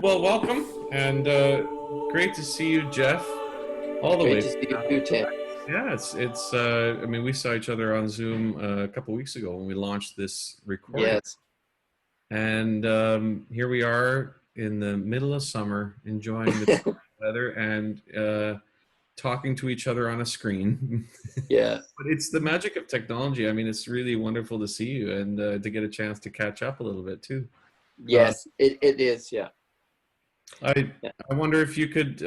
Well, welcome, and great to see you, Jeff, all the Great way. to see you too, Tim. Yeah, it's. I mean, we saw each other on Zoom a couple weeks ago when we launched this recording, Yes. and here we are in the middle of summer, enjoying the weather and talking to each other on a screen. Yeah. But it's the magic of technology. I mean, it's really wonderful to see you and to get a chance to catch up a little bit too. Uh, Yes, it is. Yeah. I Yeah. I wonder if you could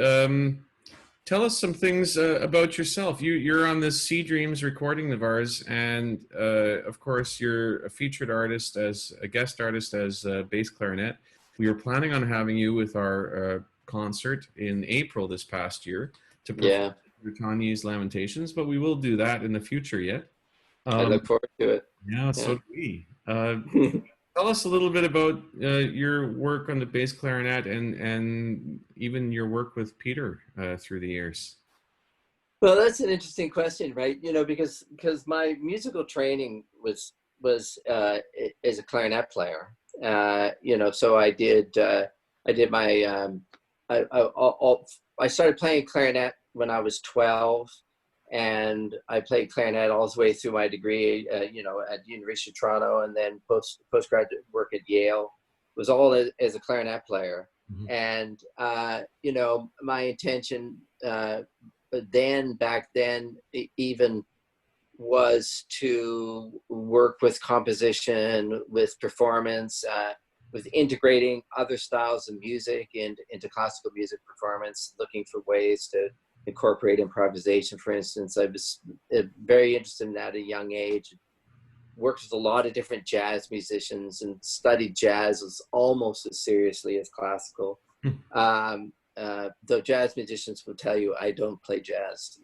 tell us some things about yourself. You're on this Sea Dreams recording of ours, and of course you're a featured artist as a guest artist as bass clarinet. We were planning on having you with our concert in April this past year to perform Yeah. Togni's Lamentations, but we will do that in the future yet. I Um, look forward to it. yeah, Yeah. so do we. Tell us a little bit about your work on the bass clarinet and even your work with Peter through the years. Well, that's an interesting question, right? Because my musical training was as a clarinet player. So I did my I started playing clarinet when I was 12, and I played clarinet all the way through my degree, at the University of Toronto, and then postgraduate work at Yale. It was all as a clarinet player. Mhm. And my intention back then even was to work with composition, with performance, with integrating other styles of music into classical music performance, looking for ways to incorporate improvisation. For instance, I was very interested in that at a young age. Worked with a lot of different jazz musicians and studied jazz as almost as seriously as classical. Though jazz musicians will tell you I don't play jazz.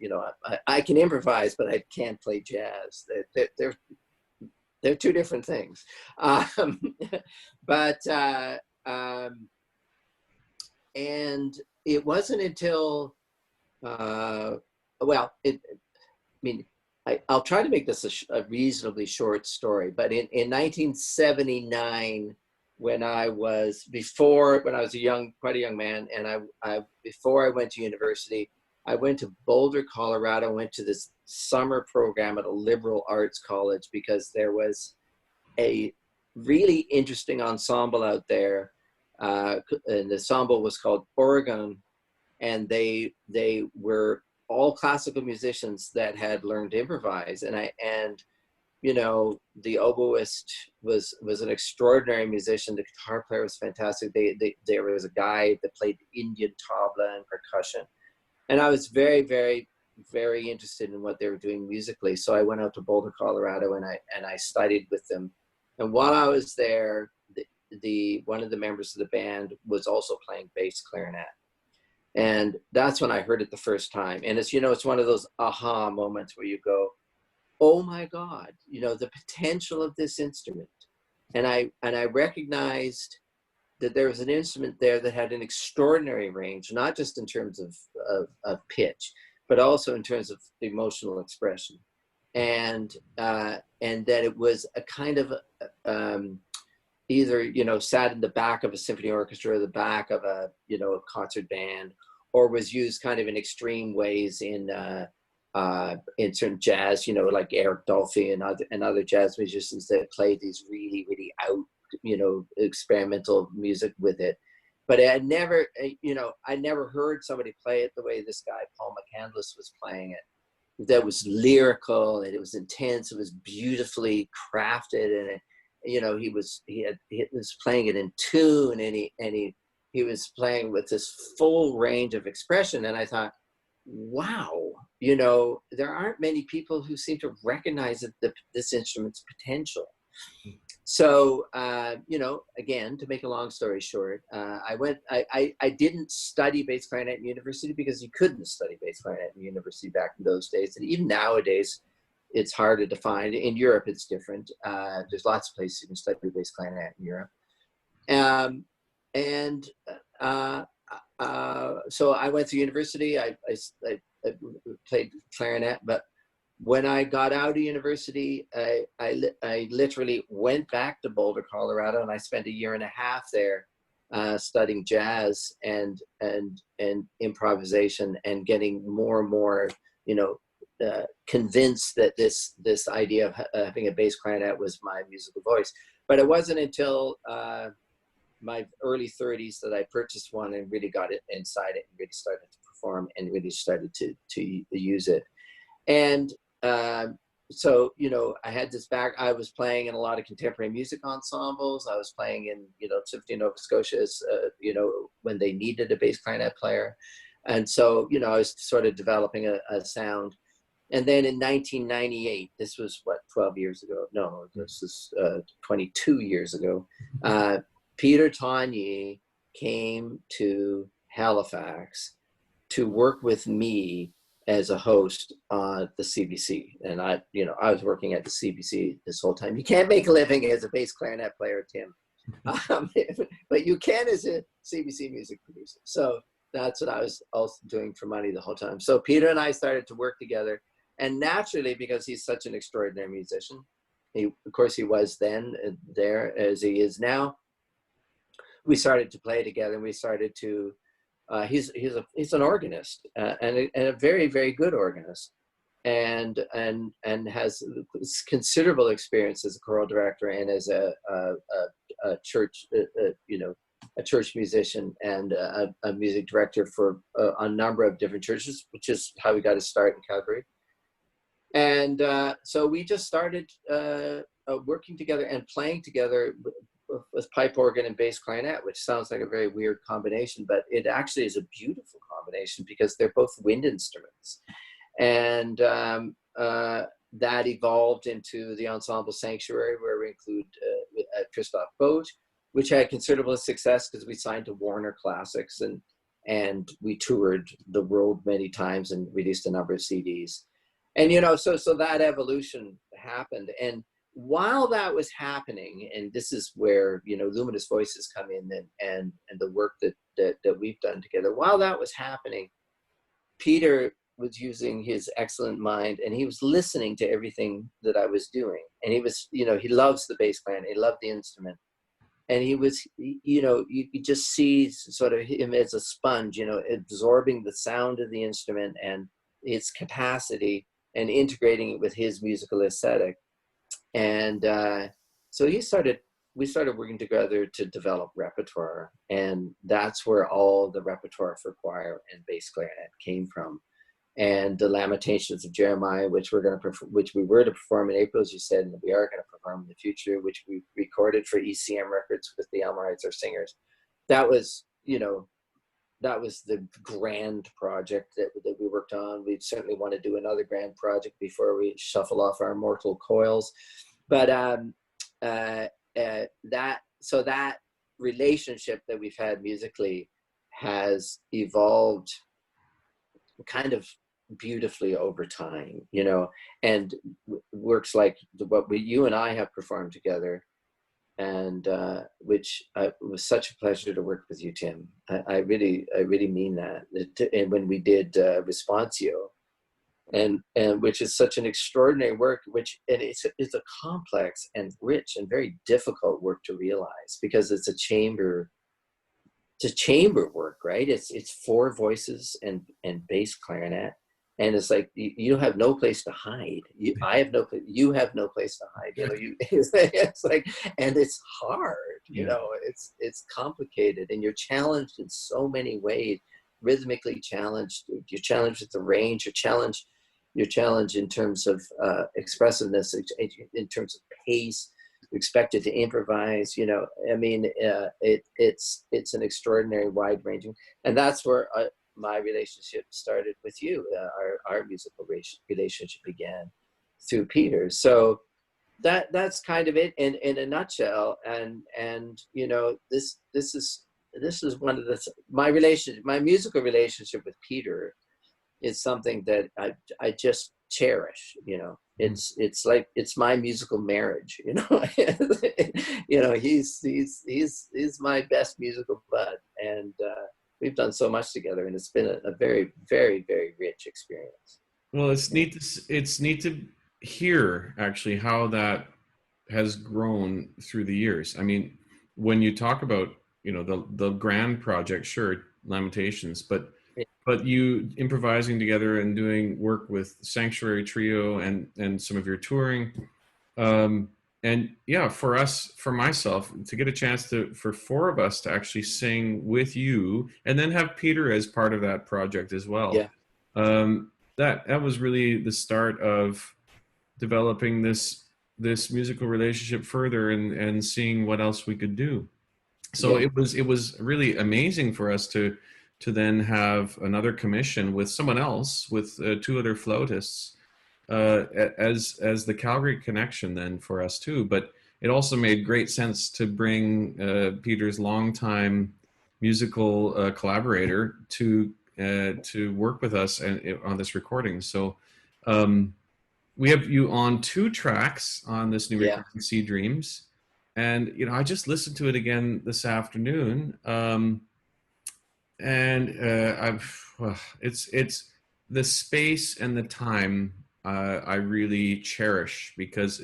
I can improvise, but I can't play jazz. They're two different things. But and it wasn't until I mean, I'll try to make this a reasonably short story. But in 1979, when I was quite a young man, and before I went to university, I went to Boulder, Colorado. I went to this summer program at a liberal arts college because there was a really interesting ensemble out there, and the ensemble was called Oregon, and they were all classical musicians that had learned to improvise. And the oboist was an extraordinary musician. The guitar player was fantastic. There was a guy that played Indian tabla and percussion, and I was very, very, very interested in what they were doing musically. So I went out to Boulder, Colorado, and I studied with them. And while I was there, the one of the members of the band was also playing bass clarinet. And that's when I heard it the first time. And it's one of those aha moments where you go, oh my God, the potential of this instrument. And I recognized that there was an instrument there that had an extraordinary range, not just in terms of pitch, but also in terms of emotional expression. And that it was a kind of either sat in the back of a symphony orchestra or the back of a concert band, or was used kind of in extreme ways in certain jazz, like Eric Dolphy and other jazz musicians that played these really, really out, experimental music with it. But I never heard somebody play it the way this guy Paul McCandless was playing it. That was lyrical, and it was intense. It was beautifully crafted, and he was playing it in tune, and he was playing with this full range of expression. And I thought, wow, there aren't many people who seem to recognize this instrument's potential. So, again, to make a long story short, I didn't study bass clarinet in university because you couldn't study bass clarinet in university back in those days. And even nowadays, it's harder to find. In Europe, it's different. There's lots of places you can study bass clarinet in Europe. So I went to university. I played clarinet, but when I got out of university, I literally went back to Boulder, Colorado, and I spent a year and a half there studying jazz and improvisation, and getting more and more, convinced that this idea of having a bass clarinet was my musical voice. But it wasn't until my early 30s that I purchased one and really got it inside it and really started to perform and really started to use it. And so, I had this back, I was playing in a lot of contemporary music ensembles. I was playing in, Symphony of Nova Scotia's, when they needed a bass clarinet player. And so, I was sort of developing a sound. And then in 1998, this was what, 12 years ago? No, this is 22 years ago. Peter Togni came to Halifax to work with me as a host on the CBC. And I was working at the CBC this whole time. You can't make a living as a bass clarinet player, Tim, but you can as a CBC music producer. So that's what I was also doing for money the whole time. So Peter and I started to work together, and naturally, because he's such an extraordinary musician, of course he was then there as he is now, we started to play together, and we started to, he's an organist, and a very, very good organist, and has considerable experience as a choral director and as a church, a church musician and a music director for a number of different churches, which is how we got to start in Calgary. And so we just started working together and playing together with pipe organ and bass clarinet, which sounds like a very weird combination, but it actually is a beautiful combination because they're both wind instruments. And that evolved into the ensemble Sanctuary, where we include Christoph Boat, which had considerable success because we signed to Warner Classics, and we toured the world many times and released a number of CDs. And, so that evolution happened. And while that was happening, and this is where, Luminous Voices come in and the work that we've done together, while that was happening, Peter was using his excellent mind, and he was listening to everything that I was doing. And he was, he loves the bass clarinet, he loved the instrument. And he was, you could just see sort of him as a sponge, absorbing the sound of the instrument and its capacity and integrating it with his musical aesthetic. And so we started working together to develop repertoire. And that's where all the repertoire for choir and bass clarinet came from. And the Lamentations of Jeremiah, which we were to perform in April, as you said, and we are going to perform in the future, which we recorded for ECM Records with the Elmerites, our singers. That was, that was the grand project that we worked on. We certainly want to do another grand project before we shuffle off our mortal coils. But that relationship that we've had musically has evolved kind of beautifully over time, and works like what you and I have performed together, and which was such a pleasure to work with you, Tim. I really mean that. And when we did Responsio, and which is such an extraordinary work, and it's a complex and rich and very difficult work to realize, because it's a chamber work, right? It's four voices and bass clarinet, and it's like you have no place to hide. You have no place to hide. It's like, and it's hard. It's complicated, and you're challenged in so many ways. Rhythmically challenged. You're challenged with the range. You're challenged in terms of expressiveness, in terms of pace. Expected to improvise, it's an extraordinary, wide-ranging, and that's where my relationship started with you. Our musical relationship began through Peter. So that's kind of it in a nutshell. And this is one of my musical relationship with Peter is something that I just cherish. It's like it's my musical marriage. He's my best musical bud, and we've done so much together, and it's been a very, very, very rich experience. Well, it's neat to hear actually how that has grown through the years. I mean, when you talk about the grand project, sure, Lamentations, but you improvising together and doing work with Sanctuary Trio and some of your touring. And yeah, for myself, to get a chance for four of us to actually sing with you, and then have Peter as part of that project as well. Yeah. That was really the start of developing this musical relationship further, and seeing what else we could do. So Yeah. it was really amazing for us to then have another commission with someone else, with two other flautists, as the Calgary connection then for us too. But it also made great sense to bring Peter's longtime musical collaborator to work with us on this recording. So we have you on 2 tracks on this new Yeah. recording, Sea Dreams. And I just listened to it again this afternoon, and it's the space and the time I really cherish, because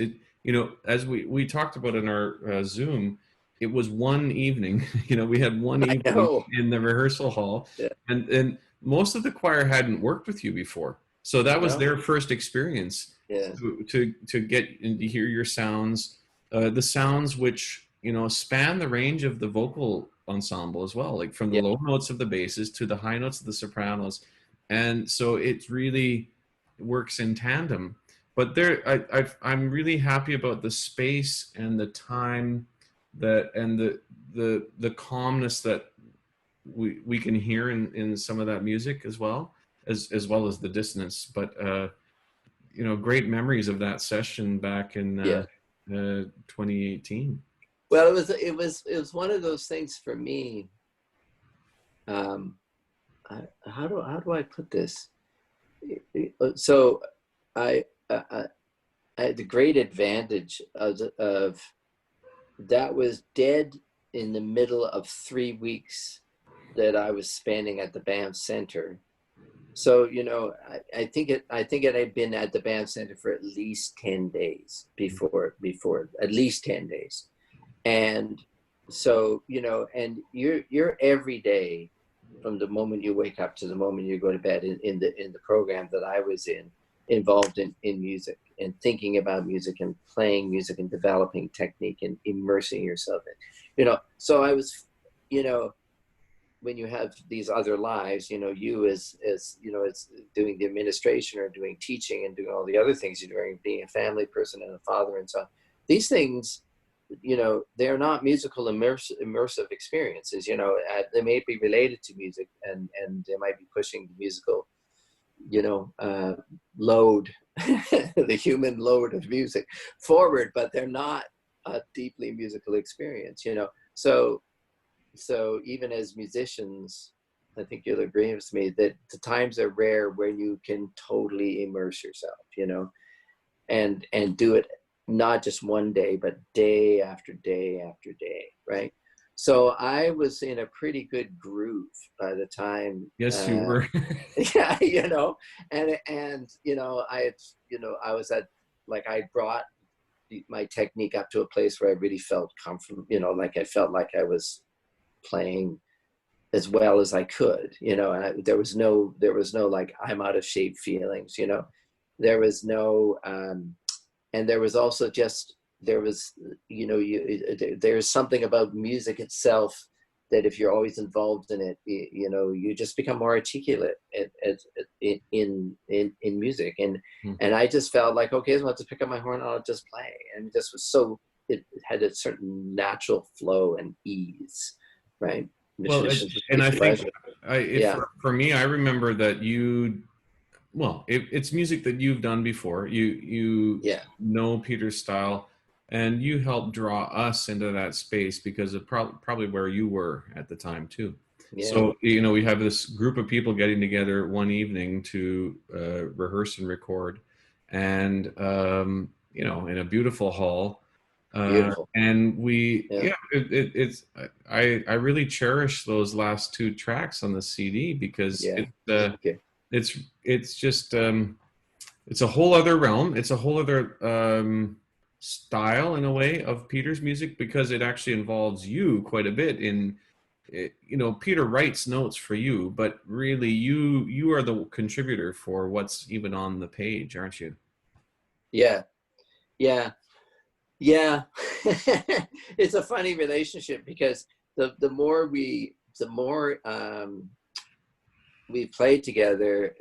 as we talked about in our Zoom, it was one evening. We had one I evening know. in the rehearsal hall, Yeah. and most of the choir hadn't worked with you before, so that was No. their first experience. Yeah. To get and to hear your sounds, the sounds which span the range of the vocal ensemble as well, like from the Yeah. low notes of the basses to the high notes of the sopranos, and so it really works in tandem. But I'm really happy about the space and the time and the calmness that we can hear in some of that music, as well as the dissonance. But great memories of that session back in Yeah. 2018. Well, it was one of those things for me. How do I put this? So I had the great advantage of that was dead in the middle of 3 weeks that I was spending at the Banff Center. So I think it had been at the Banff Center for at least 10 days before at least 10 days. And so, and you're every day, from the moment you wake up to the moment you go to bed, in the program that I was involved in music, and thinking about music and playing music and developing technique and immersing yourself in, so I was, when you have these other lives, you as doing the administration or doing teaching and doing all the other things you're doing, being a family person and a father and so on, these things, they're not musical immersive experiences. They may be related to music, and they might be pushing the musical, load, the human load of music forward, but they're not a deeply musical experience. So even as musicians, I think you'll agree with me that the times are rare when you can totally immerse yourself, and do it not just one day, but day after day after day, right? So I was in a pretty good groove by the time. Yes, you were. Yeah, and I was at, like, I brought my technique up to a place where I really felt comfortable, like I felt like I was playing as well as I could, and there was no like I'm out of shape feelings, there was no, and there was also just, there's something about music itself that if you're always involved in it, you just become more articulate in music, and I just felt like, okay, I'll just pick up my horn and I'll just play, and this was so, it had a certain natural flow and ease, right? Well, and I think for me, I remember that it's music that you've done before. You know Peter's style, and you helped draw us into that space because of probably where you were at the time too. Yeah. So we have this group of people getting together one evening to rehearse and record, and in a beautiful hall. Beautiful. And I really cherish those last 2 tracks on the CD, because it's just it's a whole other realm. It's a whole other style in a way of Peter's music, because it actually involves you quite a bit in Peter writes notes for you, but really you are the contributor for what's even on the page, aren't you? Yeah, yeah, yeah. It's a funny relationship because the more we played together,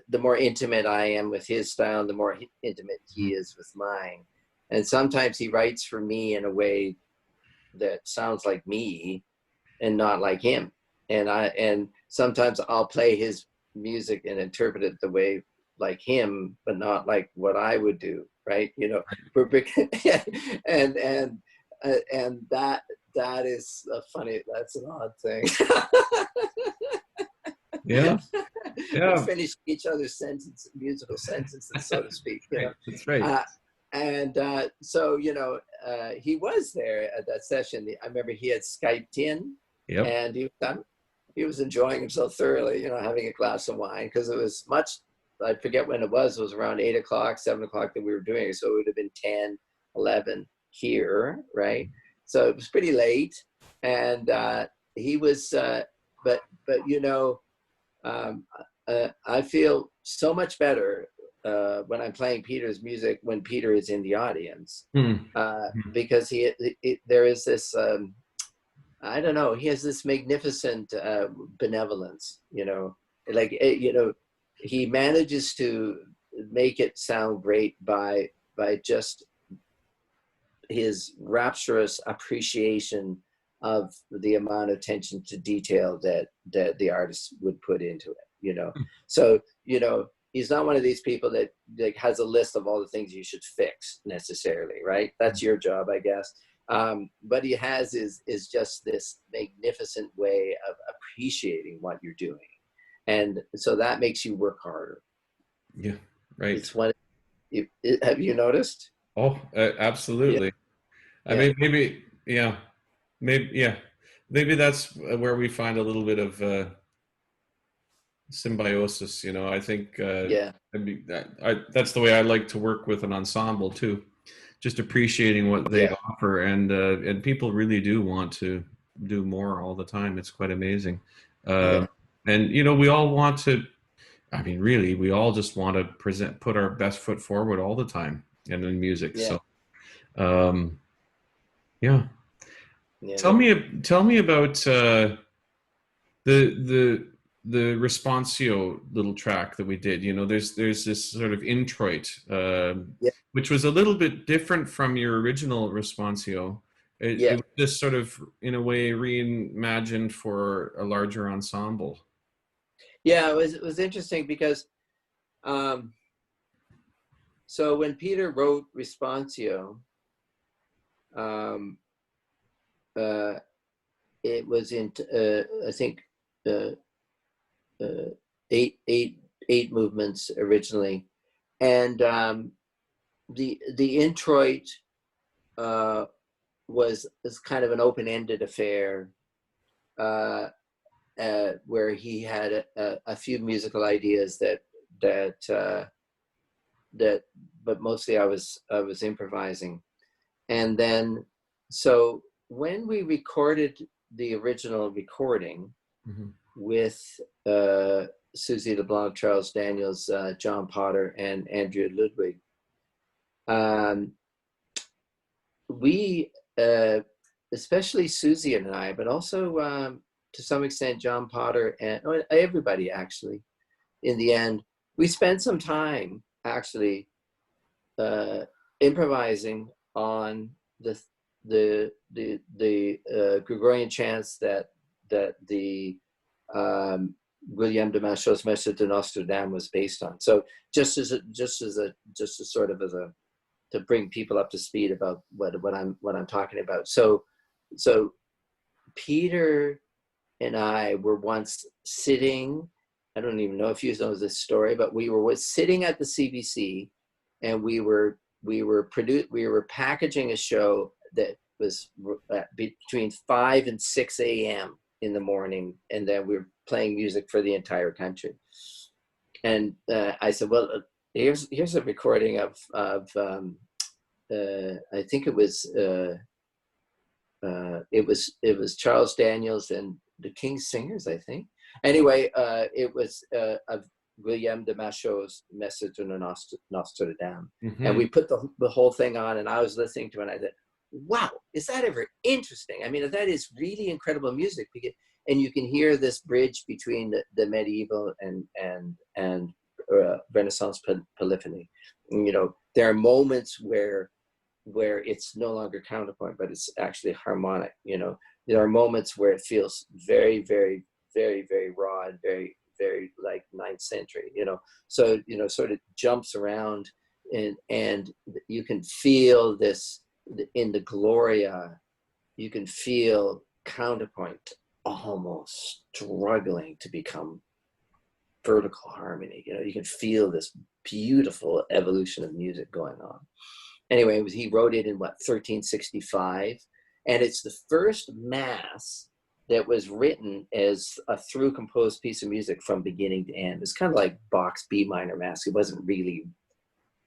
the more intimate I am with his style, and the more intimate he is with mine. And sometimes he writes for me in a way that sounds like me and not like him. And sometimes I'll play his music and interpret it the way like him, but not like what I would do, right? And that is a funny. That's an odd thing. Yeah, We're yeah, finishing each other's musical sentences, so to speak. right. That's right. So he was there at that session. I remember he had Skyped in, Yep. and he was enjoying himself thoroughly, having a glass of wine, because it was much. I forget when it was around 8 o'clock, 7 o'clock that we were doing it. So it would have been 10, 11 here, right? So it was pretty late, and he was, but um, I feel so much better when I'm playing Peter's music when Peter is in the audience, Hmm. because there is this, I don't know, he has this magnificent benevolence, he manages to make it sound great by just his rapturous appreciation of the amount of attention to detail that the artist would put into it. So he's not one of these people that like has a list of all the things you should fix necessarily, right? That's your job, I guess. But he has is just this magnificent way of appreciating what you're doing, and so that makes you work harder. Yeah, right. It's one. Have you noticed? Oh, Yeah, absolutely. I yeah, mean, maybe, yeah, yeah, maybe that's where we find a little bit of symbiosis. I think yeah, that's the way I like to work with an ensemble too. Just appreciating what they yeah, offer, and people really do want to do more all the time. It's quite amazing. yeah, And we all want to. I mean, really, we all just want to put our best foot forward all the time, and in music. yeah, So, um, yeah. yeah. Tell me about the the the responsio little track that we did. There's this sort of introit, Yeah, which was a little bit different from your original responsio. It yeah, was just sort of in a way reimagined for a larger ensemble. yeah. It was interesting because um, so when Peter wrote Responsio, um, uh, it was in I think uh, uh, eight movements originally, and the introit uh, was kind of an open-ended affair, uh, where he had a few musical ideas that that, but mostly I was improvising. And then, so when we recorded the original recording Hmm. with Susie LeBlanc, Charles Daniels, John Potter, and Andrea Ludwig, um, we, especially Susie and I, but also to some extent John Potter and everybody actually, in the end, we spent some time actually uh, improvising on the Gregorian chants that the William de Machos Messe de Notre Dame was based on. So just as a sort of as a to bring people up to speed about what I'm talking about. So Peter and I were once sitting. I don't even know if you know this story, but we were sitting at the CBC, and we were packaging a show that was between 5 and 6 a.m. in the morning, and then we were playing music for the entire country. And I said, well, here's a recording of I think it was Charles Daniels and the King's Singers, I think. Anyway, it was of William de Machaut's Message to Nostradam. Mm-hmm. And we put the whole thing on, and I was listening to it, and I said, wow, is that ever interesting? I mean, that is really incredible music. And you can hear this bridge between the medieval and Renaissance polyphony. And, you know, there are moments where it's no longer counterpoint, but it's actually harmonic. You know, there are moments where it feels very, very, very, very raw and very, very like 9th century, you know. So, you know, sort of jumps around, and you can feel this in the Gloria. You can feel counterpoint almost struggling to become vertical harmony. You know, you can feel this beautiful evolution of music going on. Anyway, he wrote it in 1365, and it's the first mass that was written as a through composed piece of music from beginning to end. It's kind of like Bach's B minor mass. It wasn't really,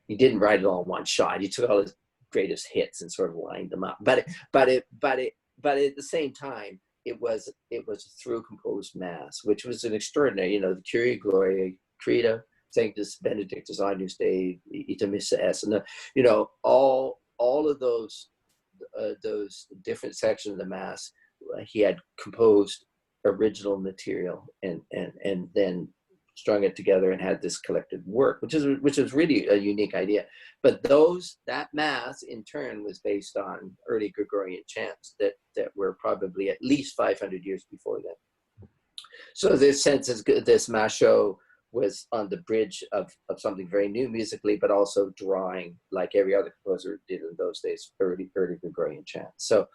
he didn't write it all in one shot. He took all his greatest hits and sort of lined them up. But at the same time, it was a through composed mass, which was an extraordinary, you know, the Kyrie Gloria, Credo, Sanctus Benedictus Agnus Dei, Ita Missa Es, and you know, all of those different sections of the mass, he had composed original material and then strung it together and had this collected work, which is really a unique idea. But that mass in turn was based on early Gregorian chants that were probably at least 500 years before then. So this sense is good. This Machaut was on the bridge of something very new musically, but also drawing, like every other composer did in those days, early Gregorian chants. So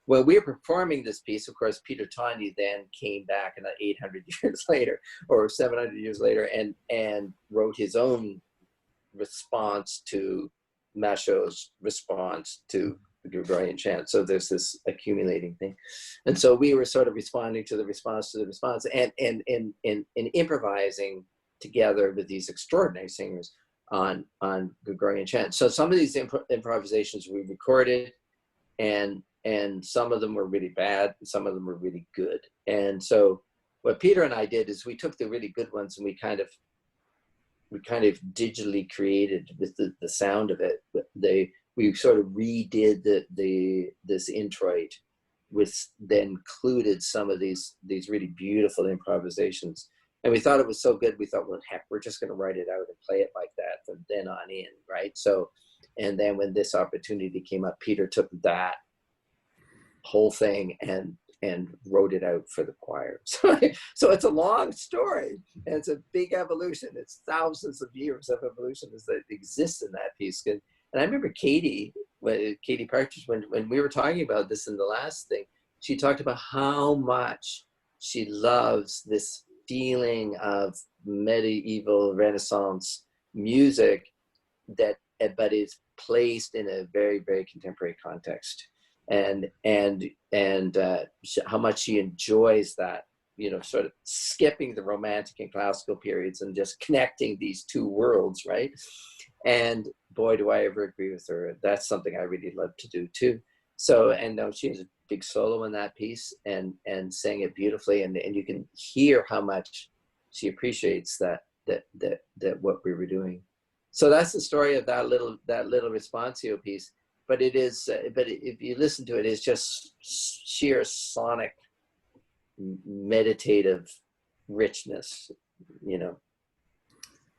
when we were performing this piece, of course, Peter Togni then came back in 800 years later or 700 years later and wrote his own response to Machaut's response to the Gregorian chant. So there's this accumulating thing. And so we were sort of responding to the response and improvising together with these extraordinary singers on Gregorian chant. So some of these improvisations we recorded, and some of them were really bad, and some of them were really good. And so what Peter and I did is we took the really good ones and we kind of digitally created with the sound of it. We sort of redid this introit, which then included some of these really beautiful improvisations. And we thought it was so good, we thought, well, heck, we're just going to write it out and play it like that from then on in, right? So, and then when this opportunity came up, Peter took that whole thing and wrote it out for the choir. So it's a long story, and it's a big evolution. It's thousands of years of evolution that exists in that piece. And I remember Katie Partridge, when we were talking about this in the last thing, she talked about how much she loves this feeling of medieval Renaissance music but is placed in a very, very contemporary context, and how much she enjoys that, you know, sort of skipping the Romantic and classical periods and just connecting these two worlds, right? And boy, do I ever agree with her. That's something I really love to do too. So, and she has a big solo in that piece and sang it beautifully, and you can hear how much she appreciates that what we were doing. So that's the story of that little responsio piece. But it is, but if you listen to it, it's just sheer sonic, meditative richness, you know.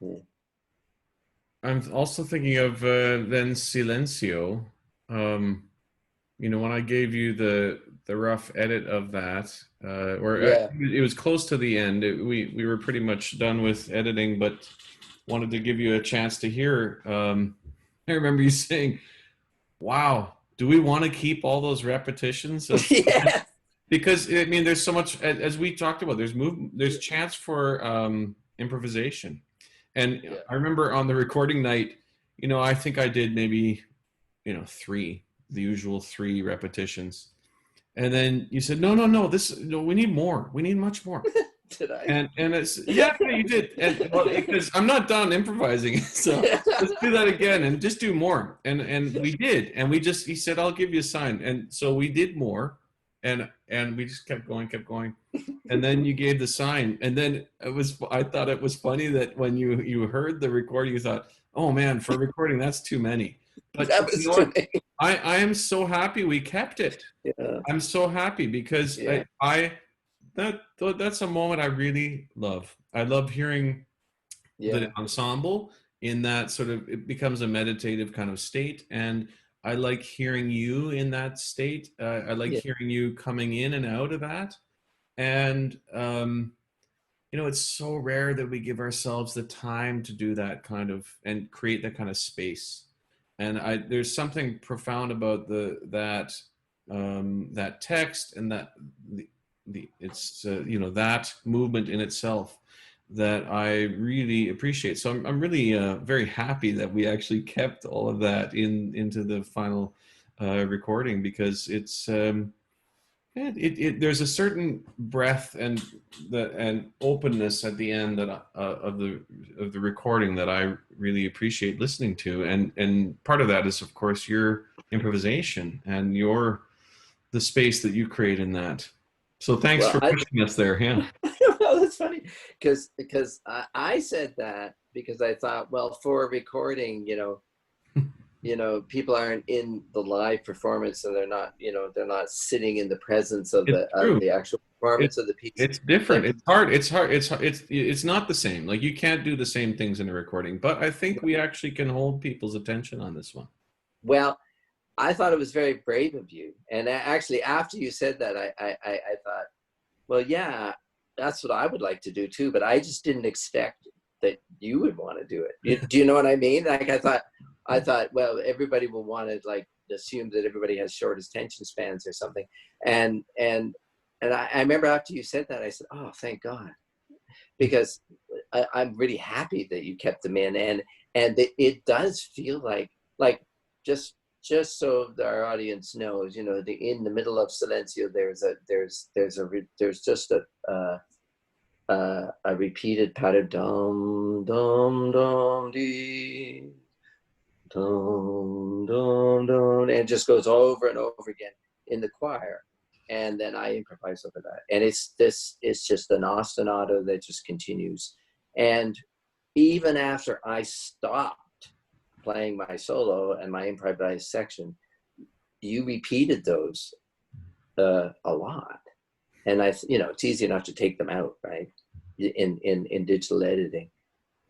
Yeah. I'm also thinking of then Silencio. You know, when I gave you the rough edit of that, it was close to the end. We were pretty much done with editing, but wanted to give you a chance to hear. I remember you saying, "Wow, do we want to keep all those repetitions?" Yeah. Because I mean, there's so much, as we talked about. There's chance for improvisation, and yeah. I remember on the recording night, you know, I think I did maybe, you know, the usual 3 repetitions, and then you said, no, we need more. We need much more. Did I? And it's, yeah, you did. And well, because I'm not done improvising, so let's do that again and just do more. And we did, and he said, I'll give you a sign. And so we did more, and we just kept going. And then you gave the sign, and then I thought it was funny that when you heard the recording, you thought, oh man, for recording, that's too many. But That you was know too what? many. I am so happy we kept it. Yeah. I'm so happy because Yeah. that's a moment I really love. I love hearing the Yeah. ensemble in that sort of, it becomes a meditative kind of state, and I like hearing you in that state. I like Yeah. hearing you coming in and out of that, and you know, it's so rare that we give ourselves the time to do that kind of and create that kind of space. And there's something profound about that text and that it's you know, that movement in itself that I really appreciate. So I'm really very happy that we actually kept all of that into the final recording, because it's there's a certain breadth and openness at the end that of the recording that I really appreciate listening to, and part of that is, of course, your improvisation and the space that you create in that. So thanks Well, for pushing us there. Yeah. well, that's funny because I said that because I thought, well, for a recording, people aren't in the live performance, so they're not sitting in the presence of It's true. the actual It, performance of the piece. it's different. Like, It's hard. It's not the same. Like, you can't do the same things in a recording. But I think we actually can hold people's attention on this one. well, I thought it was very brave of you, and actually, after you said that, I thought, well, yeah, that's what I would like to do too, but I just didn't expect that you would want to do it. Do you know what I mean? Like, I thought, well, everybody will want to, like, assume that everybody has short attention spans or something. And I remember after you said that, I said, oh, thank God, because I'm really happy that you kept them in, and it does feel like just so our audience knows, in the middle of Silencio, there's just a repeated pattern, dum dum dum dee, dum dum dum, and it just goes over and over again in the choir, and then I improvise over that, and it's just an ostinato that just continues, and even after I stopped playing my solo and my improvised section, you repeated those a lot, and it's easy enough to take them out, right, in digital editing,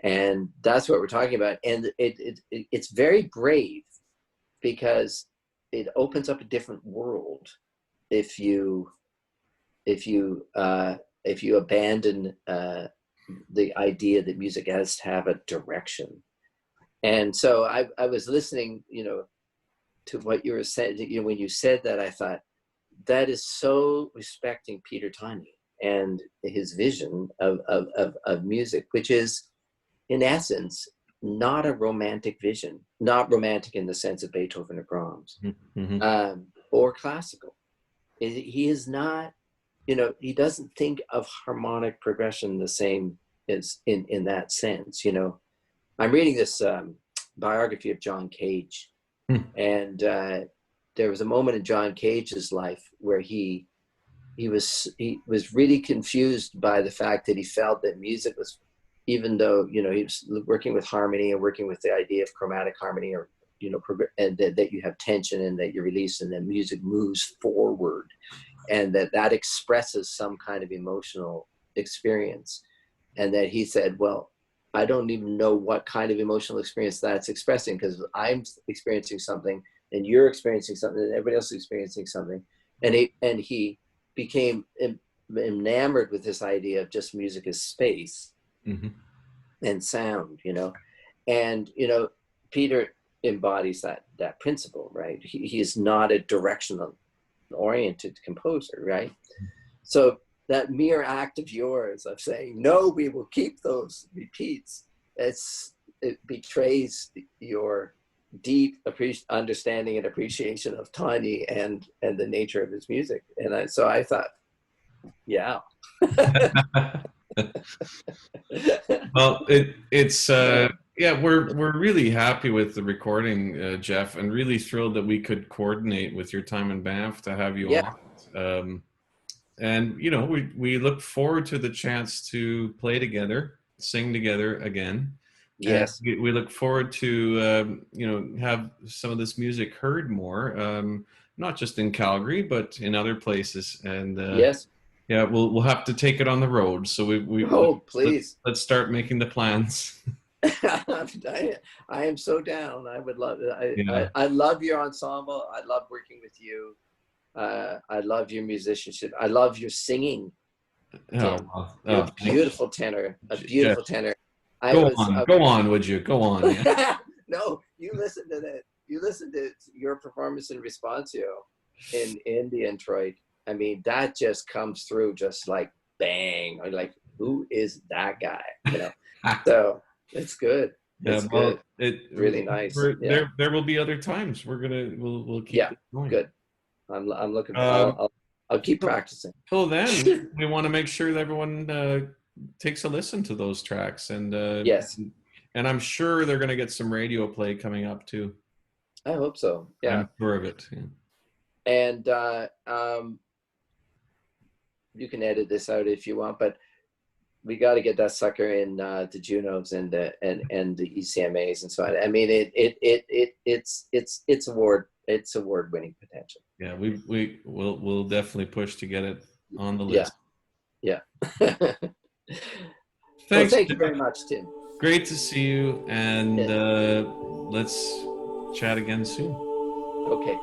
and that's what we're talking about, and it's very brave because it opens up a different world if you abandon the idea that music has to have a direction. And so I was listening, to what you were saying. When you said that, I thought that is so respecting Peter Togni and his vision of music, which is, in essence, not a romantic vision, not romantic in the sense of Beethoven or Brahms, Mm-hmm. or classical. He is not, he doesn't think of harmonic progression the same as in that sense. I'm reading this biography of John Cage, and there was a moment in John Cage's life where he was really confused by the fact that he felt that music was, even though he was working with harmony and working with the idea of chromatic harmony, or and that you have tension and that you release, and then music moves forward, and that expresses some kind of emotional experience, and that he said, well, I don't even know what kind of emotional experience that's expressing, because I'm experiencing something and you're experiencing something and everybody else is experiencing something. And he became enamored with this idea of just music as space, Mm-hmm. and sound, and Peter embodies that principle, right? He is not a directional oriented composer, right? So that mere act of yours of saying, no, we will keep those repeats, it betrays your deep understanding and appreciation of Togni and the nature of his music. And so I thought, Yeah. Well, it's yeah, we're really happy with the recording, Jeff, and really thrilled that we could coordinate with your time in Banff to have you Yeah. on. And you know, we look forward to the chance to play together, sing together again, and Yes. we look forward to you know, have some of this music heard more, not just in Calgary but in other places. And Yes. yeah, we'll have to take it on the road. So Oh, let's please. let's start making the plans. I am so down. I would love it. Yeah. I love your ensemble. I love working with you. I love your musicianship. I love your singing, Oh, Tim. well, You're oh, a beautiful tenor. A Jeff, beautiful tenor. I was go on, would you? Go on. Yeah. no. You listen to that. You listen to your performance in Responsio in the Detroit. I mean, that just comes through just like bang. I'm like, who is that guy? You know. So it's good. Yeah, It's well, good. Really nice. Yeah. there will be other times. We'll keep Yeah. this going. Good. I'm looking. Um, I'll keep practicing. till then, we want to make sure that everyone takes a listen to those tracks, Yes. and I'm sure they're going to get some radio play coming up too. I hope so. Yeah. I'm sure of it. Yeah. And you can edit this out if you want, but we got to get that sucker in the Junos and the ECMAs and so on. I mean, it's award-winning potential. Yeah, we'll definitely push to get it on the Yeah. list. Yeah. Thanks. Well, thank you Jeff. very much, Tim. Great to see you, and let's chat again soon. Okay.